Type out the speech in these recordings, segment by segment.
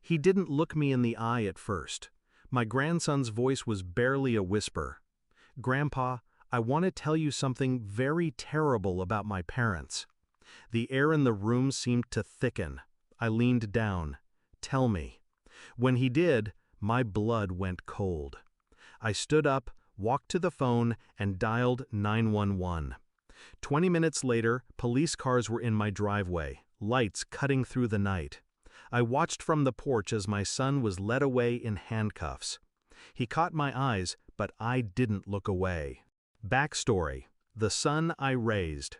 He didn't look me in the eye at first. My grandson's voice was barely a whisper. "Grandpa, I want to tell you something very terrible about my parents." The air in the room seemed to thicken. I leaned down. "Tell me." When he did, my blood went cold. I stood up, walked to the phone, and dialed 911. 20 minutes later, police cars were in my driveway, lights cutting through the night. I watched from the porch as my son was led away in handcuffs. He caught my eyes, but I didn't look away. Backstory: the son I raised.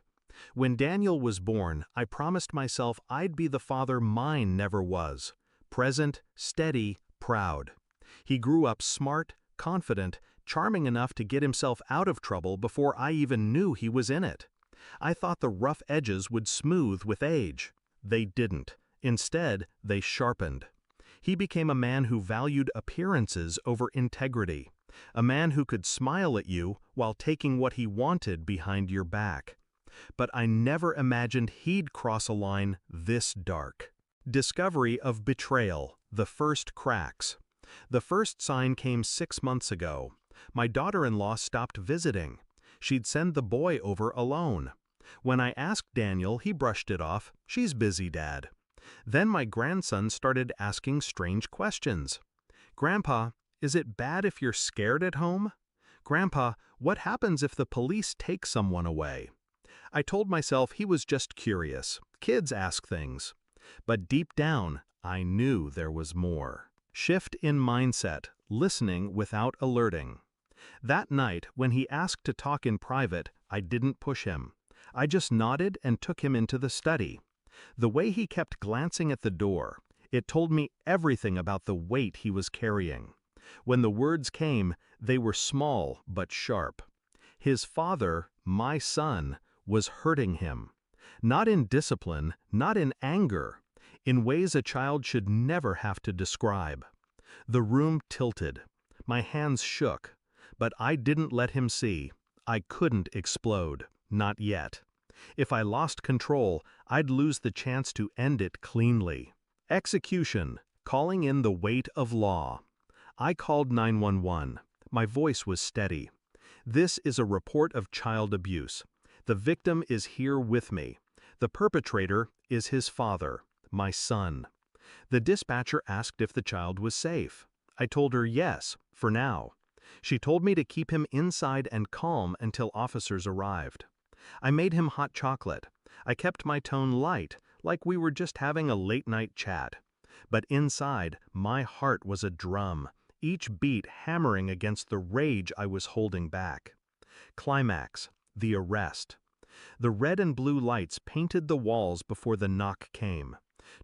When Daniel was born, I promised myself I'd be the father mine never was. Present, steady, proud. He grew up smart, confident, charming enough to get himself out of trouble before I even knew he was in it. I thought the rough edges would smooth with age. They didn't. Instead, they sharpened. He became a man who valued appearances over integrity. A man who could smile at you while taking what he wanted behind your back. But I never imagined he'd cross a line this dark. Discovery of betrayal, the first cracks. The first sign came 6 months ago. My daughter-in-law stopped visiting. She'd send the boy over alone. When I asked Daniel, he brushed it off. "She's busy, Dad." Then my grandson started asking strange questions. "Grandpa, is it bad if you're scared at home? Grandpa, what happens if the police take someone away?" I told myself he was just curious. Kids ask things. But deep down, I knew there was more. Shift in mindset, listening without alerting. That night, when he asked to talk in private, I didn't push him. I just nodded and took him into the study. The way he kept glancing at the door, it told me everything about the weight he was carrying. When the words came, they were small but sharp. His father, my son, was hurting him. Not in discipline, not in anger, in ways a child should never have to describe. The room tilted. My hands shook. But I didn't let him see. I couldn't explode. Not yet. If I lost control, I'd lose the chance to end it cleanly. Execution, calling in the weight of law. I called 911. My voice was steady. "This is a report of child abuse. The victim is here with me. The perpetrator is his father, my son." The dispatcher asked if the child was safe. I told her yes, for now. She told me to keep him inside and calm until officers arrived. I made him hot chocolate. I kept my tone light, like we were just having a late-night chat. But inside, my heart was a drum, each beat hammering against the rage I was holding back. Climax: the arrest. The red and blue lights painted the walls before the knock came.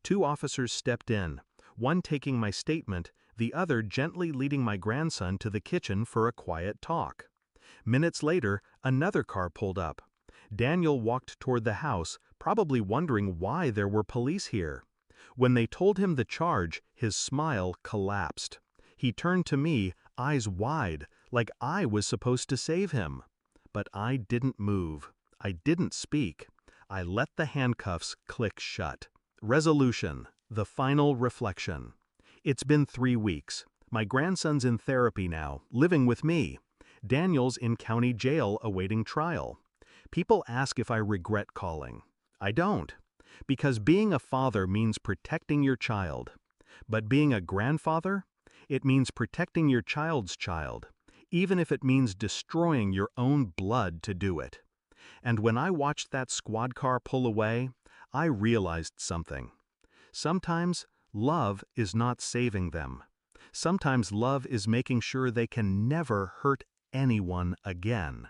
2 officers stepped in, one taking my statement, the other gently leading my grandson to the kitchen for a quiet talk. Minutes later, another car pulled up. Daniel walked toward the house, probably wondering why there were police here. When they told him the charge, his smile collapsed. He turned to me, eyes wide, like I was supposed to save him. But I didn't move. I didn't speak. I let the handcuffs click shut. Resolution: the final reflection. It's been 3 weeks. My grandson's in therapy now, living with me. Daniel's in county jail awaiting trial. People ask if I regret calling. I don't. Because being a father means protecting your child. But being a grandfather? It means protecting your child's child, even if it means destroying your own blood to do it. And when I watched that squad car pull away, I realized something. Sometimes love is not saving them. Sometimes love is making sure they can never hurt anyone again.